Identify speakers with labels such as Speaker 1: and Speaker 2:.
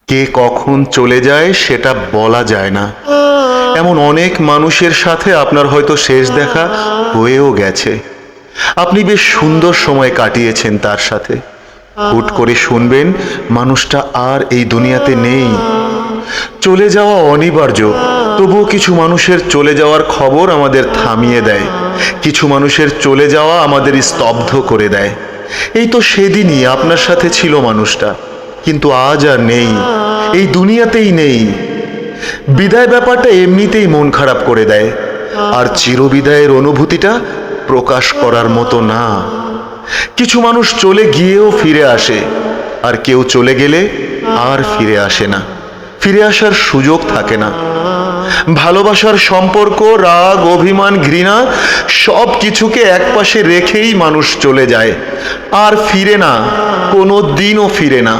Speaker 1: কে কখন চলে যায় সেটা বলা যায় না। এমন অনেক মানুষের সাথে আপনার হয়তো শেষ দেখা হয়েও গেছে। আপনি বেশ সুন্দর সময় কাটিয়েছেন তার সাথে। হুট করে শুনবেন মানুষটা আর এই দুনিয়াতে নেই। চলে যাওয়া অনিবার্য, তবুও কিছু মানুষের চলে যাওয়ার খবর আমাদের থামিয়ে দেয়। কিছু মানুষের চলে যাওয়া আমাদের স্তব্ধ করে দেয়। এই তো সেদিনই আপনার সাথে ছিল মানুষটা, কিন্তু আজ আর নেই, এই দুনিয়াতেই নেই। বিদায় ব্যাপারটা এমনিতেই মন খারাপ করে দেয়, আর চিরবিদায়ের অনুভূতিটা প্রকাশ করার মতো না। কিছু মানুষ চলে গিয়েও ফিরে আসে, আর কেউ চলে গেলে আর ফিরে আসে না, ফিরে আসার সুযোগ থাকে না। ভালোবাসার সম্পর্ক, রাগ, অভিমান, ঘৃণা সব কিছুকে একপাশে রেখেই মানুষ চলে যায়, আর ফিরে না, কোনো দিনও ফিরে না।